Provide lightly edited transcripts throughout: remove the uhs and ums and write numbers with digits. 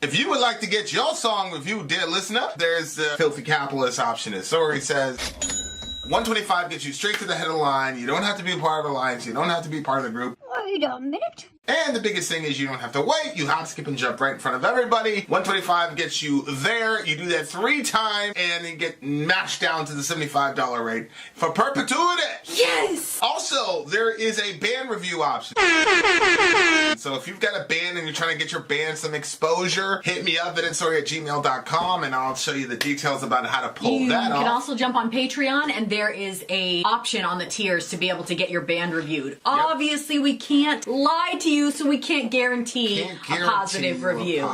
If you would like to get your song reviewed, dear listener, there's the filthy capitalist option. As Sori says, 125 gets you straight to the head of the line. You don't have to be a part of the alliance. You don't have to be part of the group. Wait a minute. And the biggest thing is you don't have to wait. You hop, skip, and jump right in front of everybody. 125 gets you there. You do that 3 times, and you get matched down to the $75 rate for perpetuity. Yes! Also, there is a band review option. So if you've got a band and you're trying to get your band some exposure, hit me up at vinsori@gmail.com, and I'll show you the details about how to pull that off. You can also jump on Patreon, and there is a option on the tiers to be able to get your band reviewed. Yep. Obviously, we can't lie to you, so we can't guarantee a positive review.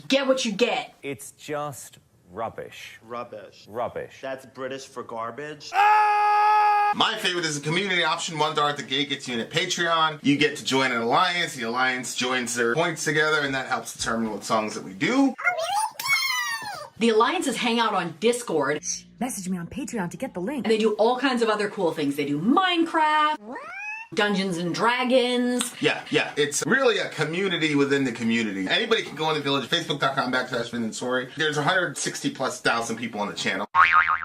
Get what you get. It's just rubbish. Rubbish. Rubbish. That's British for garbage. My favorite is the community option. $1 at the gate gets you in at Patreon. You get to join an alliance. The alliance joins their points together, and that helps determine what songs that we do. The alliances hang out on Discord. Message me on Patreon to get the link. And they do all kinds of other cool things. They do Minecraft, Dungeons and Dragons. Yeah. It's really a community within the community. Anybody can go in the village, facebook.com/Vin and Sori. There's 160,000+ people on the channel.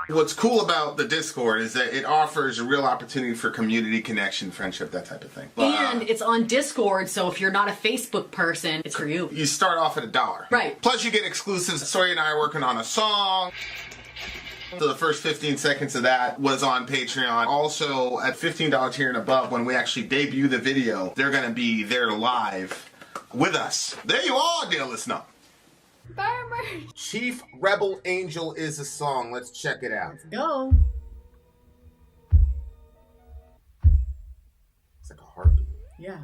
What's cool about the Discord is that it offers a real opportunity for community connection, friendship, that type of thing. And it's on Discord, so if you're not a Facebook person, it's for you. You start off at $1. Right. Plus you get exclusives. Sori and I are working on a song. So the first 15 seconds of that was on Patreon. Also, at $15 tier and above, when we actually debut the video, they're going to be there live with us. There you are, dear listener. Chief Rebel Angel is a song. Let's check it out. Let's go. It's like a heartbeat. Yeah.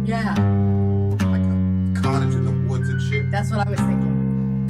Yeah. Like a cottage in the woods and shit. That's what I was thinking.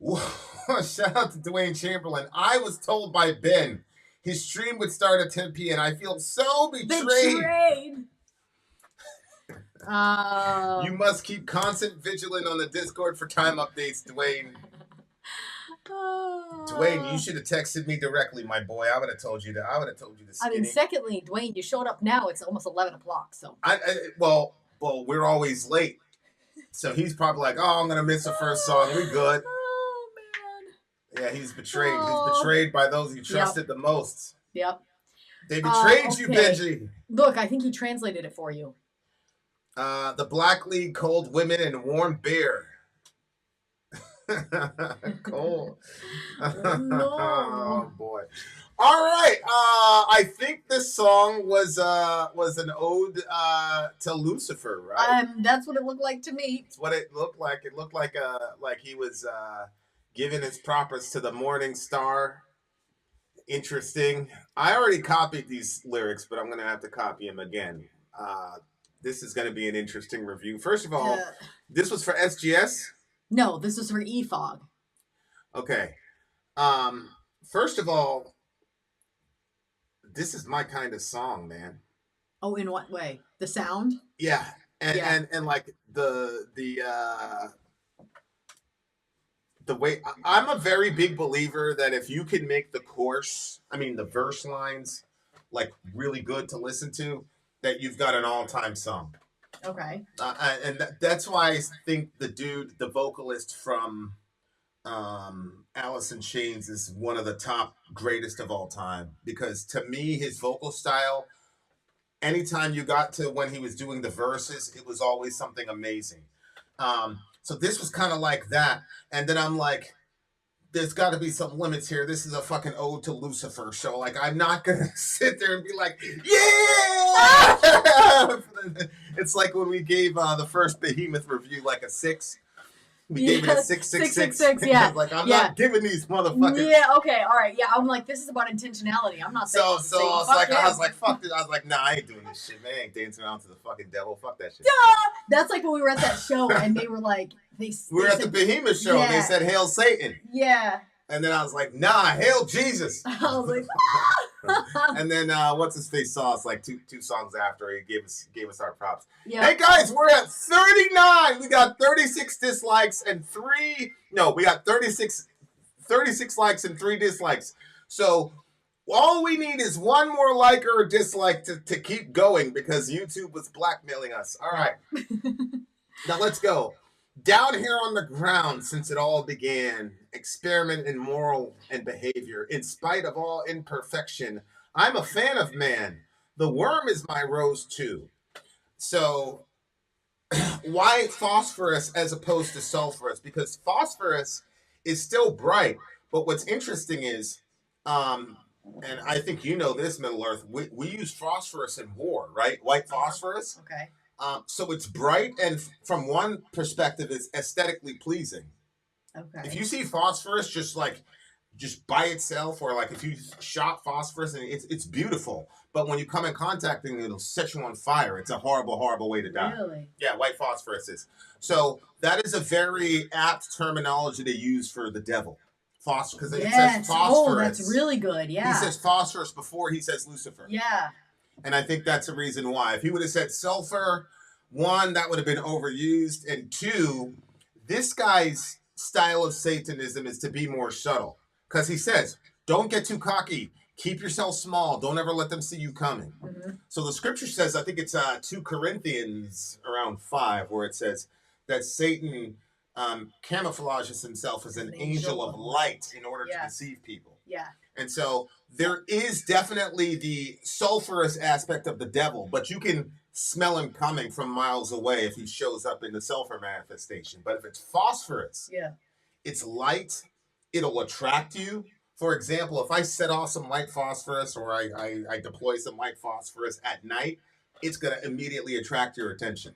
Shout out to Dwayne Chamberlain. I was told by Ben his stream would start at 10 p.m. I feel so betrayed. You must keep constant vigilant on the Discord for time updates, Dwayne. Dwayne, you should have texted me directly, my boy. I would have told you that. I would have told you the skinny. I mean, secondly, Dwayne, you showed up now. It's almost 11 o'clock, so. Well, we're always late. So he's probably like, oh, I'm going to miss the first song. We good. Oh, man. Yeah, he's betrayed. He's betrayed by those he trusted the most. Yep. They betrayed you, Benji. Look, I think he translated it for you. The Black League, Cold Women, and Warm Beer. Cold. No. Oh, boy. All right. I think this song was an ode to Lucifer, right? That's what it looked like to me. It's what it looked like. It looked like he was giving his props to the morning star. Interesting. I already copied these lyrics, but I'm going to have to copy them again. This is going to be an interesting review. First of all, this was for SGS? No, this was for EFOG. Okay. First of all, this is my kind of song, man. Oh, in what way? The sound? Yeah. And like the way I'm a very big believer that if you can make the verse lines like really good to listen to, that you've got an all-time song. Okay. And that's why I think the vocalist from Alice in Chains is one of the top greatest of all time, because to me, his vocal style, anytime you got to when he was doing the verses, it was always something amazing. So this was kind of like that. And then I'm like, there's got to be some limits here. This is a fucking ode to Lucifer. So, like, I'm not going to sit there and be like, yeah! It's like when we gave the first Behemoth review, like a 6. We gave it a 666. Yeah. Like, I'm not giving these motherfuckers. Yeah, okay, all right. Yeah, I'm like, this is about intentionality. I'm not saying. I was like, fuck this. I was like, nah, I ain't doing this shit, man. I ain't dancing around to the fucking devil. Fuck that shit. That's like when we were at that show and they were like, we were at the Behemoth show. Yeah. They said, hail Satan. Yeah. And then I was like, nah, hail Jesus. I was like, And then what's his face saw us like two songs after he gave us our props. Yeah. Hey guys, we're at 39. We got 36 dislikes and we got 36 likes and 3 dislikes. So all we need is one more like or dislike to keep going, because YouTube was blackmailing us. All right. Now let's go. Down here on the ground since it all began, experiment in moral and behavior. In spite of all imperfection, I'm a fan of man. The worm is my rose too. So why phosphorus as opposed to sulfurous? Because phosphorus is still bright, but what's interesting is, and I think you know this, Middle Earth, we use phosphorus in war, right? White phosphorus. okay. So it's bright, and from one perspective, it's aesthetically pleasing. Okay. If you see phosphorus just by itself, or like if you shot phosphorus, and it's beautiful, but when you come in contact with it, it'll set you on fire. It's a horrible, horrible way to die. Really? Yeah, white phosphorus is. So that is a very apt terminology to use for the devil. Phosphorus, because it says phosphorus. Oh, that's really good. Yeah. He says phosphorus before he says Lucifer. Yeah. And I think that's the reason why. If he would have said sulfur, 1, that would have been overused. And 2, this guy's style of Satanism is to be more subtle. Because he says, don't get too cocky. Keep yourself small. Don't ever let them see you coming. Mm-hmm. So the scripture says, I think it's 2 Corinthians around 5, where it says that Satan camouflages himself as an angel of light in order to deceive people. Yeah. And so there is definitely the sulfurous aspect of the devil, but you can smell him coming from miles away if he shows up in the sulfur manifestation. But if it's phosphorus, it's light, it'll attract you. For example, if I set off some white phosphorus, or I deploy some white phosphorus at night, it's going to immediately attract your attention.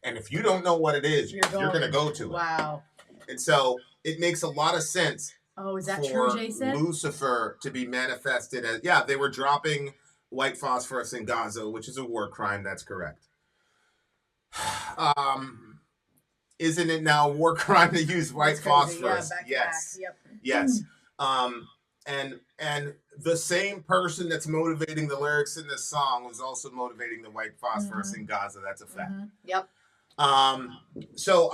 And if you don't know what it is, you're going to go to it. Wow. And so it makes a lot of sense. Oh, is that for true, Jason? Lucifer to be manifested as, they were dropping white phosphorus in Gaza, which is a war crime. That's correct. isn't it now war crime to use white phosphorus? Yeah, back. Yep. Yes. And the same person that's motivating the lyrics in this song was also motivating the white phosphorus in Gaza. That's a fact. Yep. So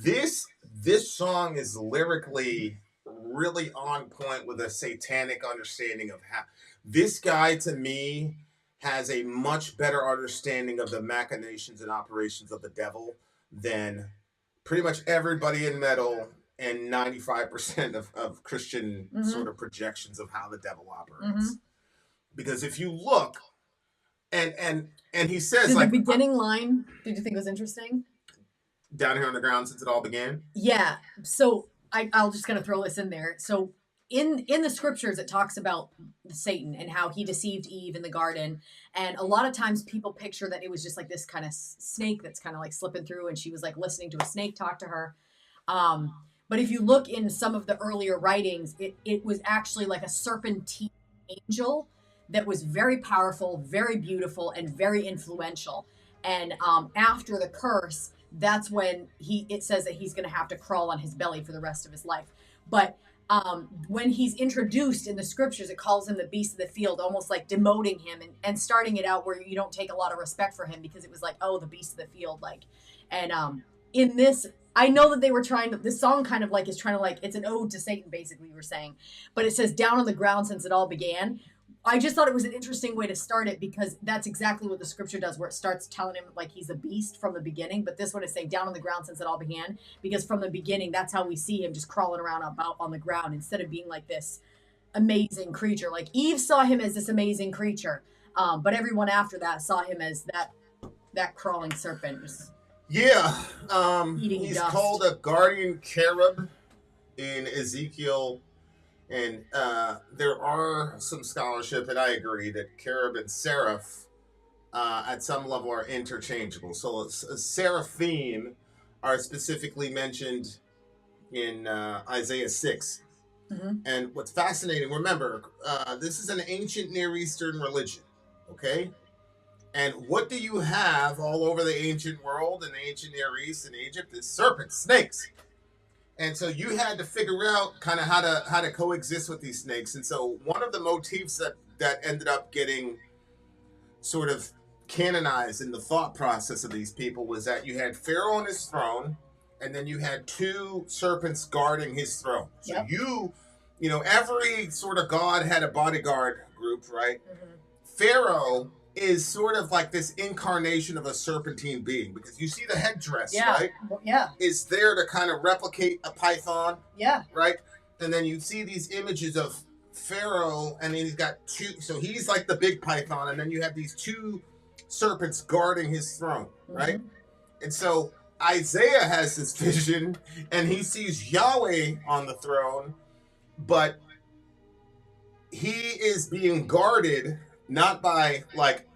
this song is lyrically really on point with a satanic understanding of how this guy, to me, has a much better understanding of the machinations and operations of the devil than pretty much everybody in metal and 95% of Christian sort of projections of how the devil operates. Because if you look, and he says, the like, beginning line, did you think was interesting? Down here on the ground since it all began? Yeah. So I'll just kind of throw this in there. So in the scriptures, it talks about Satan and how he deceived Eve in the garden. And a lot of times people picture that it was just like this kind of snake that's kind of like slipping through, and she was like listening to a snake talk to her. But if you look in some of the earlier writings, it was actually like a serpentine angel that was very powerful, very beautiful, and very influential. And after the curse, that's when it says that he's going to have to crawl on his belly for the rest of his life. But when he's introduced in the scriptures, it calls him the beast of the field, almost like demoting him and starting it out where you don't take a lot of respect for him, because it was like, oh, the beast of the field. Like, and in this, I know that they were this song kind of like is trying to like, it's an ode to Satan, basically, you were saying, but it says down on the ground since it all began. I just thought it was an interesting way to start it, because that's exactly what the scripture does, where it starts telling him like he's a beast from the beginning. But this one is saying down on the ground since it all began, because from the beginning, that's how we see him just crawling around about on the ground instead of being like this amazing creature. Like Eve saw him as this amazing creature, but everyone after that saw him as that crawling serpent. Yeah. Eating He's dust. called a guardian cherub in Ezekiel. And there are some scholarship, and I agree, that cherub and seraph at some level are interchangeable. So seraphim are specifically mentioned in Isaiah 6. And what's fascinating, remember, this is an ancient Near Eastern religion, okay? And what do you have all over the ancient world and the ancient Near East and Egypt? Is serpents, snakes. And so you had to figure out kind of how to coexist with these snakes. And so one of the motifs that ended up getting sort of canonized in the thought process of these people was that you had Pharaoh on his throne, and then you had two serpents guarding his throne. So Yep. you know, every sort of god had a bodyguard group, right? Pharaoh is sort of like this incarnation of a serpentine being, because you see the headdress, right? Yeah. Is there to kind of replicate a python, Yeah. right? And then you see these images of Pharaoh, and then he's got two, so he's like the big python, and then you have these two serpents guarding his throne, right? And so Isaiah has this vision, and he sees Yahweh on the throne, but he is being guarded not by like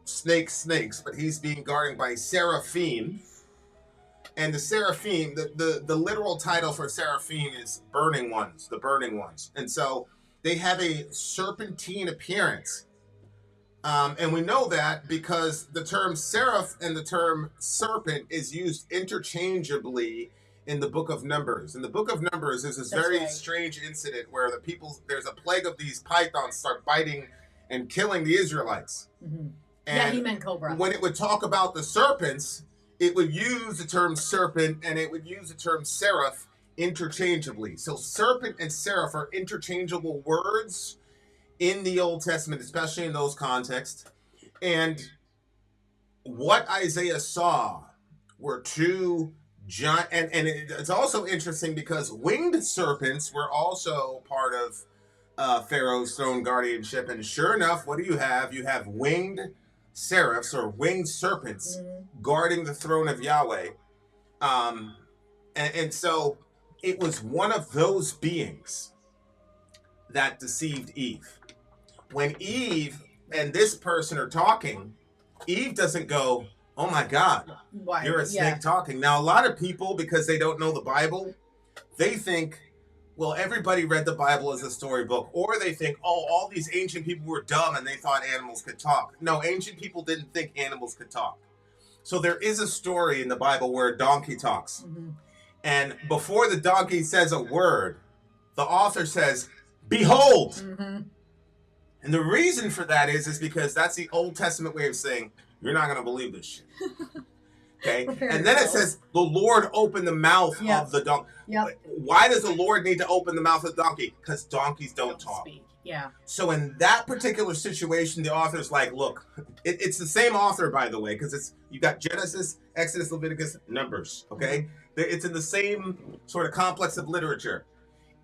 snakes, but he's being guarded by seraphim. And the seraphim, the literal title for seraphim is burning ones, the burning ones. And so they have a serpentine appearance. And we know that because the term seraph and the term serpent is used interchangeably in the book of Numbers. In the book of Numbers, there's this very strange incident where there's a plague of these pythons start biting and killing the Israelites. And Yeah, he meant cobra. when it would talk about the serpents, it would use the term serpent and it would use the term seraph interchangeably. So serpent and seraph are interchangeable words in the Old Testament, especially in those contexts. And what Isaiah saw were two giant, and it's also interesting because winged serpents were also part of Pharaoh's throne guardianship. And sure enough, what do you have? You have winged seraphs or winged serpents guarding the throne of Yahweh. And so it was one of those beings that deceived Eve. When Eve and this person are talking, Eve doesn't go, "Oh my God, you're a snake talking." Now, a lot of people, because they don't know the Bible, they think, well, everybody read the Bible as a storybook, or they think, oh, all these ancient people were dumb and they thought animals could talk. No, ancient people didn't think animals could talk. So there is a story in the Bible where a donkey talks. And before the donkey says a word, the author says, "Behold." And the reason for that is because that's the Old Testament way of saying, you're not going to believe this shit. Okay? And then it says, the Lord opened the mouth of the donkey. Why does the Lord need to open the mouth of the donkey? Because donkeys don't talk. Speak. Yeah. So in that particular situation, the author's like, look, it's the same author, by the way, because you got Genesis, Exodus, Leviticus, Numbers, okay? It's in the same sort of complex of literature.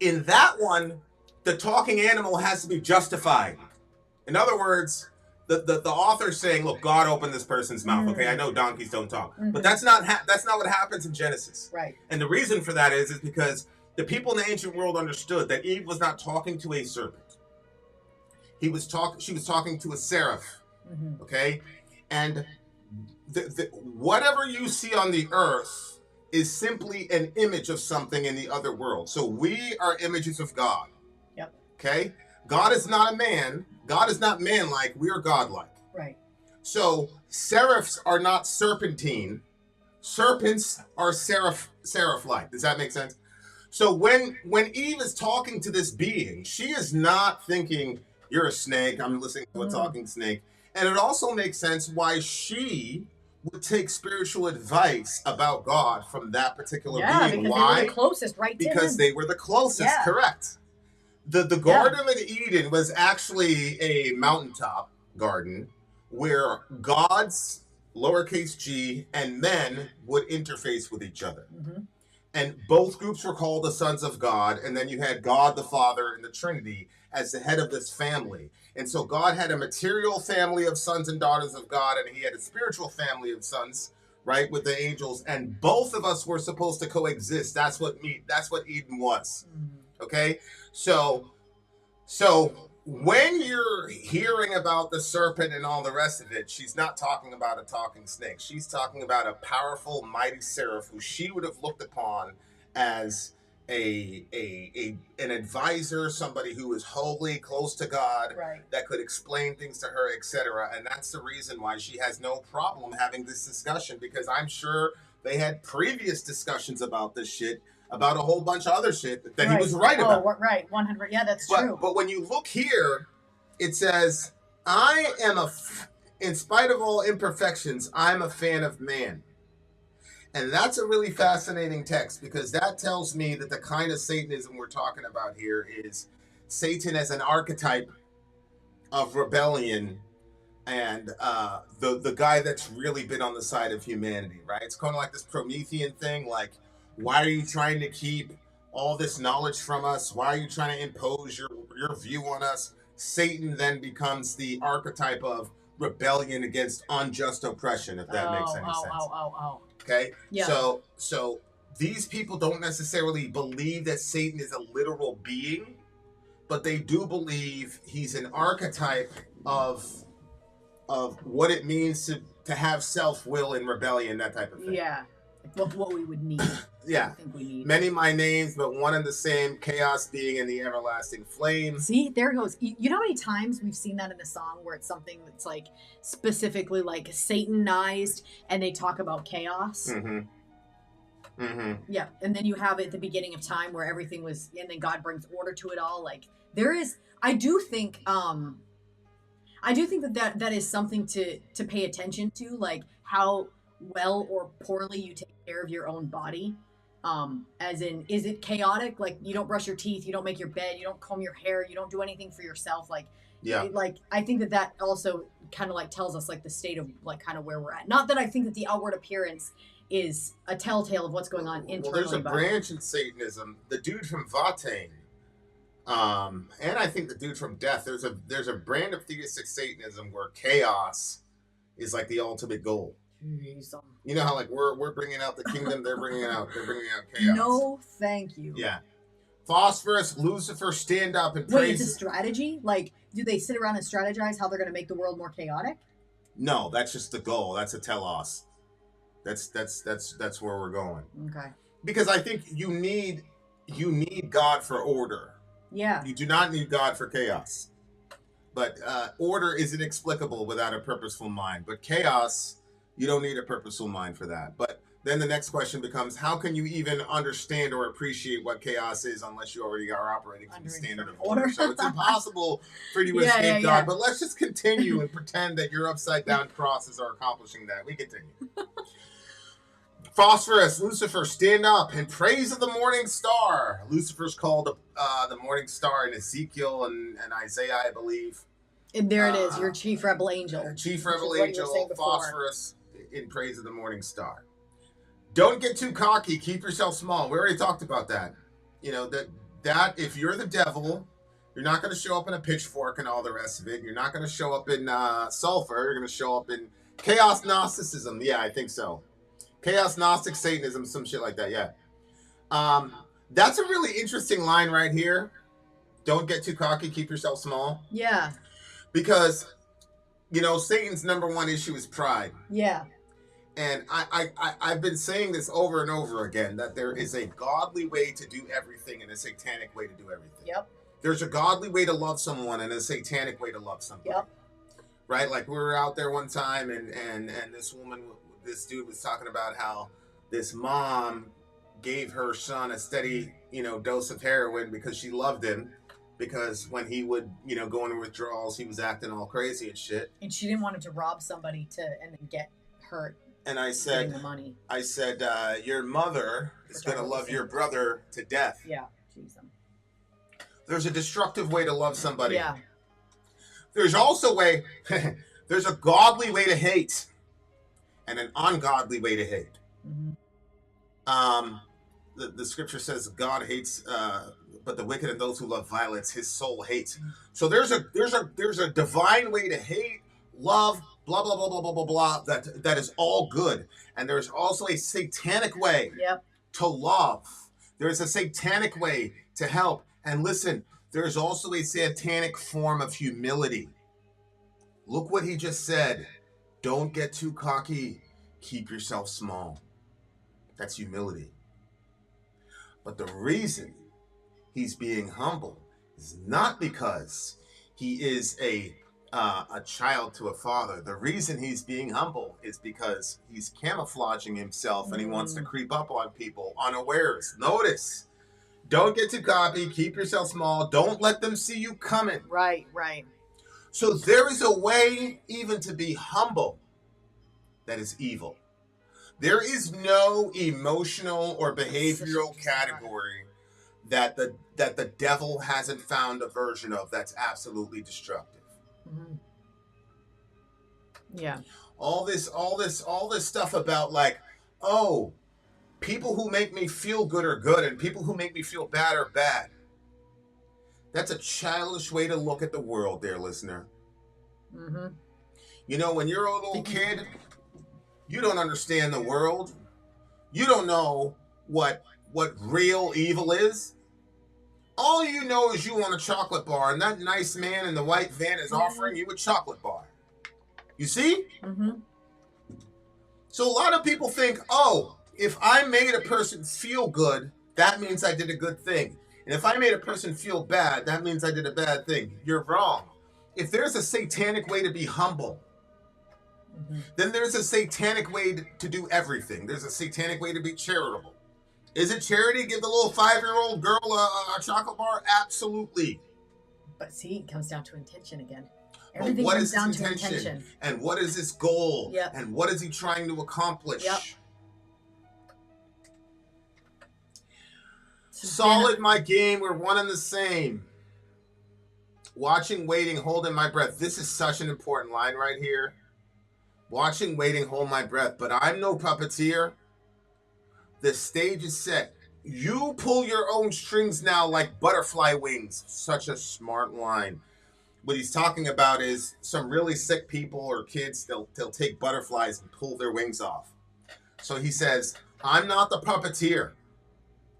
In that one, the talking animal has to be justified. In other words, the author's saying, look, God opened this person's mouth. Okay, I know donkeys don't talk, but that's not what happens in Genesis. Right. And the reason for that is because the people in the ancient world understood that Eve was not talking to a serpent. She was talking to a seraph. Okay, and whatever you see on the earth is simply an image of something in the other world. So we are images of God. Yep. Okay? God is not a man. God is not man-like. We are God-like. Right. So seraphs are not serpentine. Serpents are seraph-like. Does that make sense? So when Eve is talking to this being, she is not thinking, you're a snake, I'm listening to a talking snake. And it also makes sense why she would take spiritual advice about God from that particular being. Because why? they were the closest, right? Because they were the closest, correct. The Garden of Eden was actually a mountaintop garden where gods, lowercase g, and men would interface with each other. And both groups were called the sons of God, and then you had God the Father and the Trinity as the head of this family. And so God had a material family of sons and daughters of God, and he had a spiritual family of sons, right, with the angels, and both of us were supposed to coexist. That's what Eden was. Okay? So when you're hearing about the serpent and all the rest of it, she's not talking about a talking snake. She's talking about a powerful, mighty seraph who she would have looked upon as an advisor, somebody who is holy, close to God, that could explain things to her, etc. And that's the reason why she has no problem having this discussion, because I'm sure they had previous discussions about this shit, about a whole bunch of other shit that he was right about. Right, 100. Yeah, that's true. But when you look here, it says, I am in spite of all imperfections, I'm a fan of man. And that's a really fascinating text, because that tells me that the kind of Satanism we're talking about here is Satan as an archetype of rebellion, and the guy that's really been on the side of humanity, right? It's kind of like this Promethean thing, like, why are you trying to keep all this knowledge from us? Why are you trying to impose your view on us? Satan then becomes the archetype of rebellion against unjust oppression, if that makes any sense. Okay? Yeah. So these people don't necessarily believe that Satan is a literal being, but they do believe he's an archetype of what it means to have self-will and rebellion, that type of thing. Yeah. What we would need. Yeah. I think we need. Many my names, but one and the same, chaos being in the everlasting flame. See, there it goes. You know how many times we've seen that in a song where it's something that's like specifically like Satanized, and they talk about chaos? Yeah, and then you have it at the beginning of time where everything was, and then God brings order to it all. Like there is, I do think that is something to pay attention to, like how well or poorly you take care of your own body. As in, is it chaotic? Like you don't brush your teeth, you don't make your bed, you don't comb your hair, you don't do anything for yourself. Like, like I think that also kind of like tells us like the state of like kind of where we're at. Not that I think that the outward appearance is a telltale of what's going on internally. Well, there's a branch in Satanism. The dude from Vatane, and I think the dude from Death. There's a brand of theistic Satanism where chaos is like the ultimate goal. You know how like we're bringing out the kingdom, they're bringing out chaos. No, thank you. Yeah. Phosphorus, Lucifer stand up and praise. Wait, it's a strategy? Like, do they sit around and strategize how they're going to make the world more chaotic? No, that's just the goal. That's a telos. That's where we're going. Okay. Because I think you need God for order. Yeah. You do not need God for chaos. But order is inexplicable without a purposeful mind. But chaos You don't need a purposeful mind for that. But then the next question becomes, how can you even understand or appreciate what chaos is unless you already are operating from the standard of order? So it's impossible for you to escape God. But let's just continue and pretend that your upside down crosses are accomplishing that. We continue. Phosphorus, Lucifer, stand up in praise of the morning star. Lucifer's called the morning star in Ezekiel and Isaiah, I believe. And there it is, your chief rebel angel. Chief rebel angel, Phosphorus, in praise of the morning star. Don't get too cocky. Keep yourself small. We already talked about that. You know, that if you're the devil, you're not going to show up in a pitchfork and all the rest of it. You're not going to show up in sulfur. You're going to show up in chaos Gnosticism. Yeah, I think so. Chaos Gnostic Satanism, some shit like that, yeah. That's a really interesting line right here. Don't get too cocky, keep yourself small. Yeah. Because, you know, Satan's number one issue is pride. Yeah. And I've been saying this over and over again, that there is a godly way to do everything and a satanic way to do everything. Yep. There's a godly way to love someone and a satanic way to love somebody. Yep. Right? Like we were out there one time and this dude was talking about how this mom gave her son a steady, you know, dose of heroin because she loved him. Because when he would, you know, go into withdrawals, he was acting all crazy and shit. And she didn't want him to rob somebody and then get hurt. And I said, the money. Your mother is going to love your brother to death. Yeah. Jeez. There's a destructive way to love somebody. Yeah. There's also there's a godly way to hate and an ungodly way to hate. Mm-hmm. The scripture says God hates, but the wicked and those who love violence, his soul hates. So there's a divine way to hate, love, blah blah blah blah blah blah blah. That is all good, and there's also a satanic way to love. There's a satanic way to help, and listen. There's also a satanic form of humility. Look what he just said. Don't get too cocky. Keep yourself small. That's humility. But the reason he's being humble is not because he is a child to a father. The reason he's being humble is because he's camouflaging himself and he wants to creep up on people unawares. Notice, don't get too cocky. Keep yourself small. Don't let them see you coming. Right, right. So there is a way even to be humble that is evil. There is no emotional or behavioral category that the devil hasn't found a version of that's absolutely destructive. Mm-hmm. Yeah. All this stuff about like, oh, people who make me feel good are good and people who make me feel bad are bad. That's a childish way to look at the world there, listener. Mm-hmm. You know, when you're a little kid, you don't understand the world. You don't know what real evil is. All you know is you want a chocolate bar, and that nice man in the white van is offering you a chocolate bar. You see? Mm-hmm. So a lot of people think, oh, if I made a person feel good, that means I did a good thing. And if I made a person feel bad, that means I did a bad thing. You're wrong. If there's a satanic way to be humble, then there's a satanic way to do everything. There's a satanic way to be charitable. Is it charity? Give the little 5-year-old girl a chocolate bar? Absolutely. But see, it comes down to intention again. Everything comes down to intention. And what is his goal? Yep. And what is he trying to accomplish? Yep. Solid my game. We're one and the same. Watching, waiting, holding my breath. This is such an important line right here. Watching, waiting, hold my breath. But I'm no puppeteer. The stage is set. You pull your own strings now like butterfly wings. Such a smart line. What he's talking about is some really sick people or kids, they'll take butterflies and pull their wings off. So he says, I'm not the puppeteer.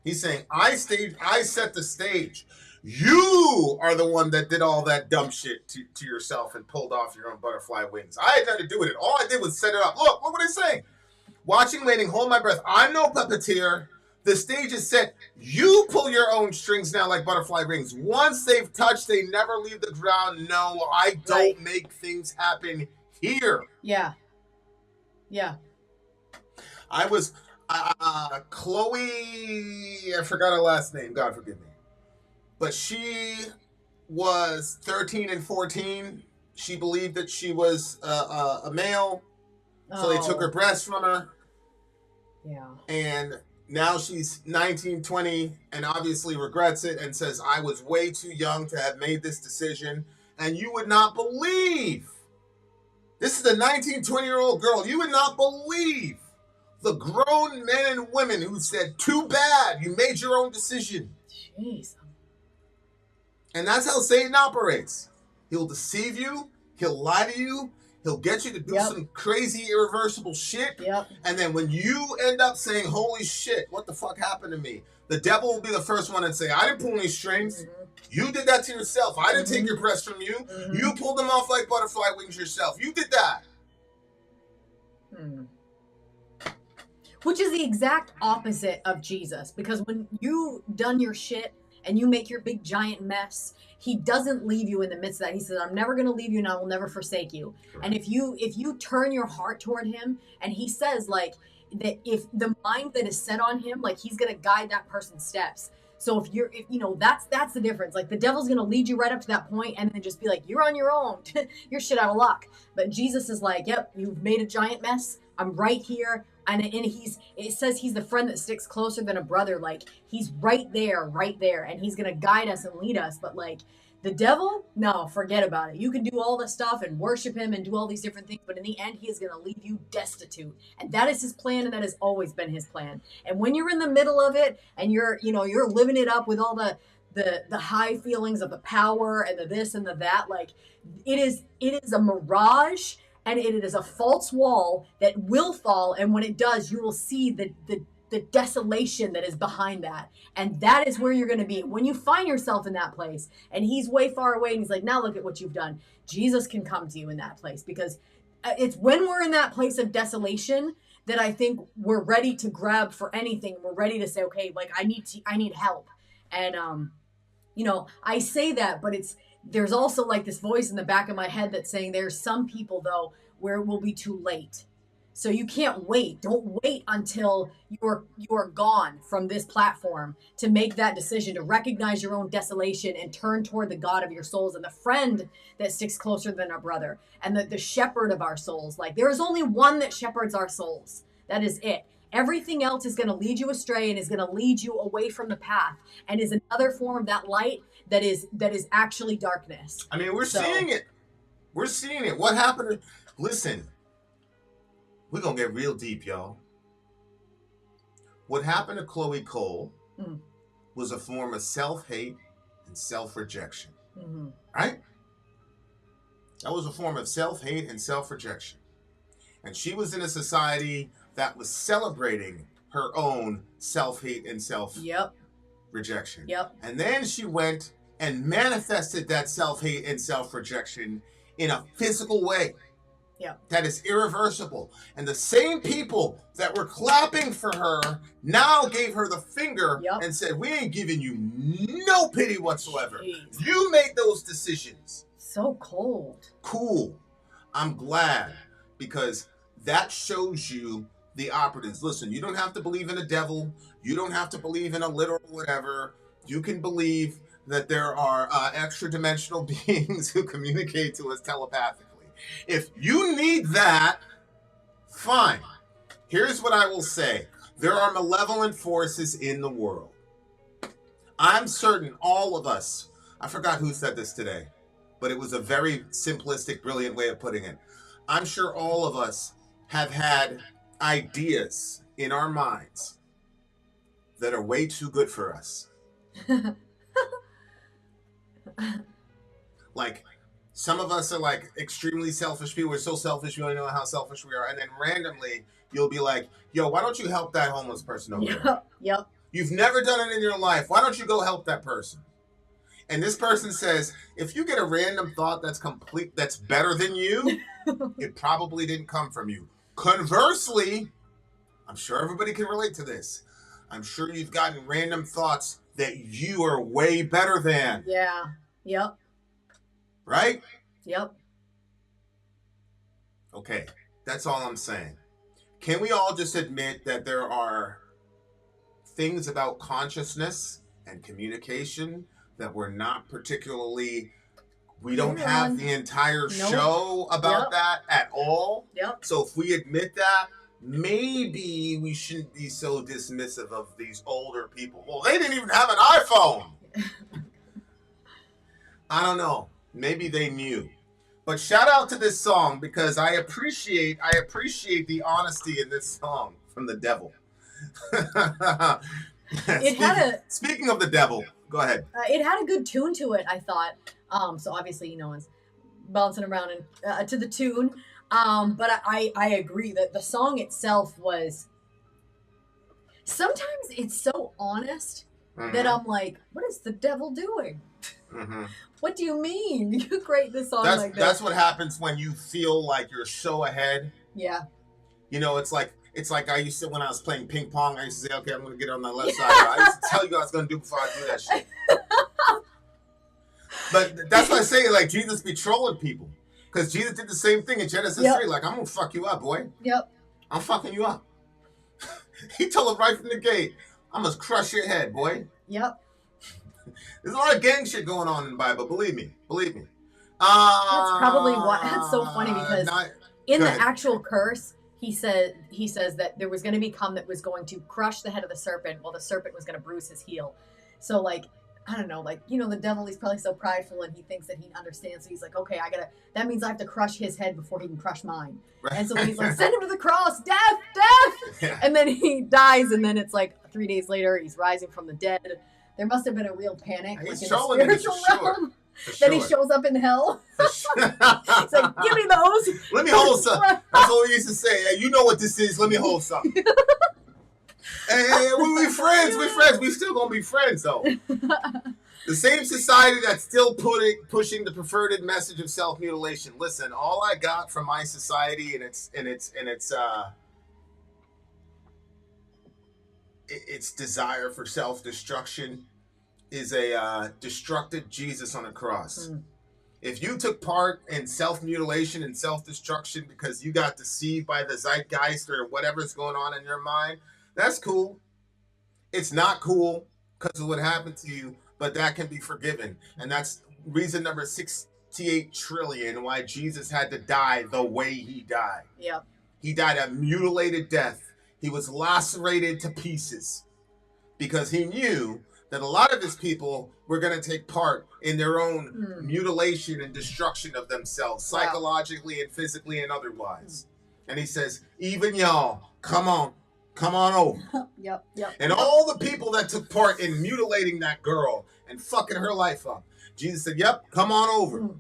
He's saying, I set the stage. You are the one that did all that dumb shit to yourself and pulled off your own butterfly wings. I had nothing to do with it. All I did was set it up. Look, what were they saying? Watching, waiting, hold my breath. I'm no puppeteer. The stage is set. You pull your own strings now like butterfly wings. Once they've touched, they never leave the ground. No, I don't make things happen here. Yeah. Yeah. Chloe, I forgot her last name, God forgive me. But she was 13 and 14. She believed that she was a male. So they took her breasts from her. Yeah. And now she's 19, 20, and obviously regrets it and says, I was way too young to have made this decision. And you would not believe, this is a 19, 20-year-old girl, you would not believe the grown men and women who said, too bad, you made your own decision. Jeez. And that's how Satan operates. He'll deceive you, he'll lie to you, he'll get you to do some crazy, irreversible shit. Yep. And then when you end up saying, holy shit, what the fuck happened to me? The devil will be the first one and say, I didn't pull any strings. Mm-hmm. You did that to yourself. I didn't take your breasts from you. Mm-hmm. You pulled them off like butterfly wings yourself. You did that. Which is the exact opposite of Jesus. Because when you done your shit and you make your big giant mess, he doesn't leave you in the midst of that. He says, I'm never going to leave you and I will never forsake you. Correct. And if you turn your heart toward him, and he says like that, if the mind that is set on him, like he's going to guide that person's steps. So if you know, that's the difference. Like the devil's going to lead you right up to that point and then just be like, you're on your own. You're shit out of luck. But Jesus is like, yep, you've made a giant mess. I'm right here. And it says he's the friend that sticks closer than a brother. Like he's right there. And he's going to guide us and lead us. But like the devil, no, forget about it. You can do all this stuff and worship him and do all these different things. But in the end, he is going to leave you destitute. And that is his plan. And that has always been his plan. And when you're in the middle of it and you're living it up with all the high feelings of the power and the this and the that, like it is a mirage. And it is a false wall that will fall. And when it does, you will see the desolation that is behind that. And that is where you're going to be. When you find yourself in that place and he's way far away and he's like, now look at what you've done. Jesus can come to you in that place, because it's when we're in that place of desolation that I think we're ready to grab for anything. We're ready to say, okay, like I need help. And, I say that, but there's also like this voice in the back of my head that's saying there's some people though where it will be too late. So you can't wait. Don't wait until you're gone from this platform to make that decision, to recognize your own desolation and turn toward the God of your souls and the friend that sticks closer than a brother and the shepherd of our souls. Like there is only one that shepherds our souls. That is it. Everything else is going to lead you astray and is going to lead you away from the path and is another form of that light that is actually darkness. I mean, we're seeing it. We're seeing it. What happened? Listen, we're going to get real deep, y'all. What happened to Chloe Cole was a form of self-hate and self-rejection. Mm-hmm. Right? That was a form of self-hate and self-rejection. And she was in a society that was celebrating her own self-hate and self-rejection. Yep. And then she went and manifested that self-hate and self-rejection in a physical way. Yep. That is irreversible. And the same people that were clapping for her now gave her the finger and said, we ain't giving you no pity whatsoever. Jeez. You made those decisions. So cold. Cool. I'm glad, because that shows you the operatives. Listen, you don't have to believe in a devil. You don't have to believe in a literal whatever. You can believe that there are extra dimensional beings who communicate to us telepathically. If you need that, fine. Here's what I will say. There are malevolent forces in the world. I'm certain all of us, I forgot who said this today, but it was a very simplistic, brilliant way of putting it. I'm sure all of us have had ideas in our minds that are way too good for us. Like, some of us are like extremely selfish people. We're so selfish, we don't know how selfish we are. And then randomly, you'll be like, yo, why don't you help that homeless person over there? Yep. You've never done it in your life. Why don't you go help that person? And this person says, if you get a random thought that's better than you, it probably didn't come from you. Conversely, I'm sure everybody can relate to this. I'm sure you've gotten random thoughts that you are way better than. Yeah. Yep. Right? Yep. Okay. That's all I'm saying. can we all just admit that there are things about consciousness and communication that we're not particularly, we don't have the entire show about that at all. Yep. So if we admit that, maybe we shouldn't be so dismissive of these older people. Well, they didn't even have an iPhone. I don't know. Maybe they knew. But shout out to this song because I appreciate the honesty in this song from the devil. Speaking of the devil, go ahead. It had a good tune to it, I thought. So obviously, it's bouncing around and to the tune. But I agree that the song itself was. Sometimes it's so honest that I'm like, what is the devil doing? Mm-hmm. What do you mean? You create this song like that. That's what happens when you feel like you're so ahead. Yeah. It's like I used to, when I was playing ping pong, I used to say, okay, I'm going to get on the left side. I used to tell you what I was going to do before I do that shit. But that's why I say, like, Jesus be trolling people. Because Jesus did the same thing in Genesis 3. Like, I'm going to fuck you up, boy. Yep. I'm fucking you up. He told him right from the gate, I'm going to crush your head, boy. Yep. There's a lot of gang shit going on in the Bible. Believe me. That's probably why. That's so funny because in the actual curse, he says that there was going to be that was going to crush the head of the serpent while the serpent was going to bruise his heel. So, like, I don't know, like, the devil, he's probably so prideful and he thinks that he understands. So he's like, okay, that means I have to crush his head before he can crush mine. Right. And so he's like, send him to the cross, death. Yeah. And then he dies. And then it's like 3 days later, he's rising from the dead. There must have been a real panic. He's trolling in the spiritual realm. Then he shows up in hell. He's like, give me those. Let me hold some. That's what we used to say. Hey, you know what this is. Let me hold something. Hey, we friends. We're friends. We still gonna be friends though. The same society that's still pushing the perverted message of self-mutilation. Listen, all I got from my society and its desire for self-destruction is a destructive Jesus on a cross. If you took part in self-mutilation and self-destruction because you got deceived by the zeitgeist or whatever's going on in your mind, that's cool. It's not cool because of what happened to you, but that can be forgiven. And that's reason number 68 trillion why Jesus had to die the way he died. Yep. He died a mutilated death. He was lacerated to pieces because he knew that a lot of his people were going to take part in their own mutilation and destruction of themselves, psychologically and physically and otherwise. And he says, even y'all, come on over. Yep. And all the people that took part in mutilating that girl and fucking her life up, Jesus said, yep, come on over.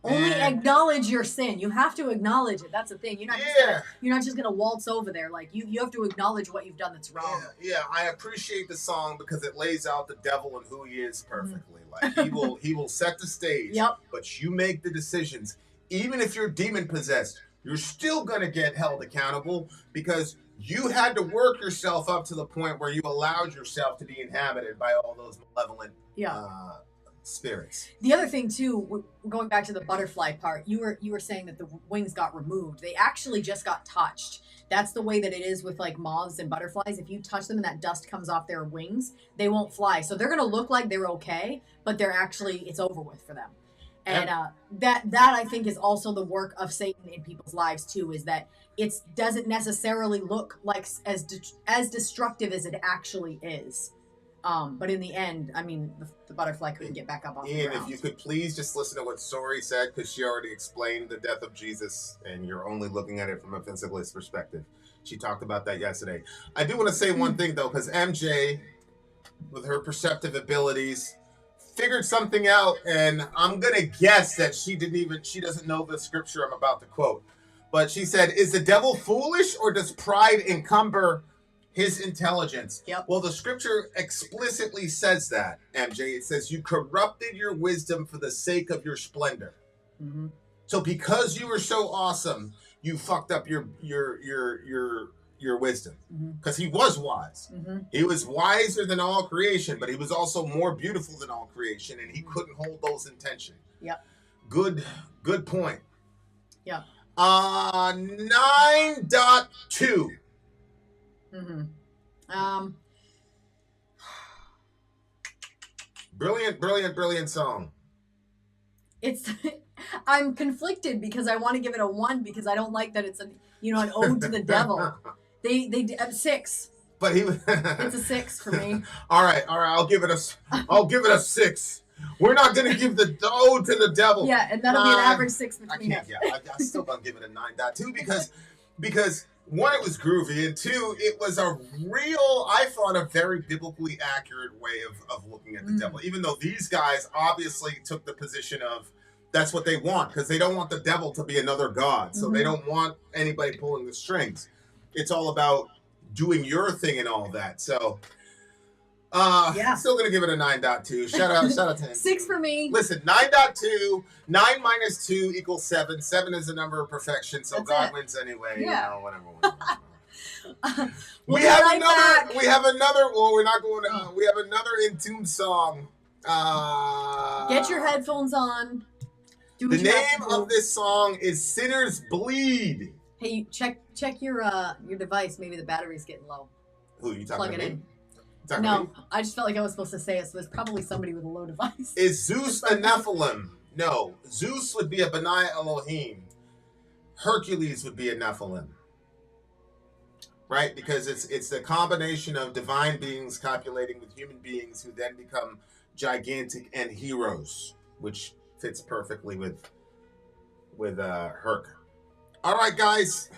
Only acknowledge your sin. You have to acknowledge it. That's the thing. You're not just gonna waltz over there. Like you have to acknowledge what you've done that's wrong. Yeah. I appreciate the song because it lays out the devil and who he is perfectly. Like he will set the stage. Yep. But you make the decisions. Even if you're demon possessed, you're still gonna get held accountable because you had to work yourself up to the point where you allowed yourself to be inhabited by all those malevolent spirits. The other thing too, going back to the butterfly part, you were saying that the wings got removed. They actually just got touched. That's the way that it is with like moths and butterflies. If you touch them and that dust comes off their wings, they won't fly. So they're gonna look like they're okay, but it's over with for them. And that I think is also the work of Satan in people's lives too, is that it doesn't necessarily look like as destructive as it actually is. But in the end, I mean, the butterfly couldn't get back up off the ground. Ian, if you could please just listen to what Sori said, because she already explained the death of Jesus, and you're only looking at it from a physicalist perspective. She talked about that yesterday. I do want to say one thing, though, because MJ, with her perceptive abilities, figured something out, and I'm going to guess that she doesn't know the scripture I'm about to quote. But she said, is the devil foolish, or does pride encumber his intelligence? Yep. Well, the scripture explicitly says that, MJ. It says, you corrupted your wisdom for the sake of your splendor. Mm-hmm. So because you were so awesome, you fucked up your wisdom. Because he was wise. Mm-hmm. He was wiser than all creation, but he was also more beautiful than all creation, and he couldn't hold those in tension. Yep. Good point. Yeah. 9.2. Brilliant song. It's I'm conflicted because I want to give it a 1 because I don't like that it's an ode to the devil. They 6. But he it's a 6 for me. All right. I'll give it a 6. We're not gonna give the ode to the devil. Yeah, and that'll be an average 6 between us. Yeah, I still gonna give it a 9.2 because one, it was groovy, and two, it was a real, I thought, a very biblically accurate way of looking at the devil. Even though these guys obviously took the position of that's what they want, because they don't want the devil to be another god. So they don't want anybody pulling the strings. It's all about doing your thing and all that. So still gonna give it a 9.2. Shout out to him. 6 for me. Listen, 9.2, 9 minus 2 equals 7. 7 is the number of perfection, so That's God it. wins anyway. Yeah. Whatever. We'll we be have right another. back. We have another. Well, we're not going to. We have another Entombed song. Get your headphones on. Do what The you have name to do. of this song is "Sinners Bleed." Hey, check your device. Maybe the battery's getting low. Who are you talking Plug to it me? in. Talking to me? No, I just felt like I was supposed to say it, so it's probably somebody with a low device. Is Zeus a Nephilim? No. Zeus would be a Benai Elohim. Hercules would be a Nephilim. Right? Because it's the combination of divine beings copulating with human beings who then become gigantic and heroes, which fits perfectly with Herc. All right, guys.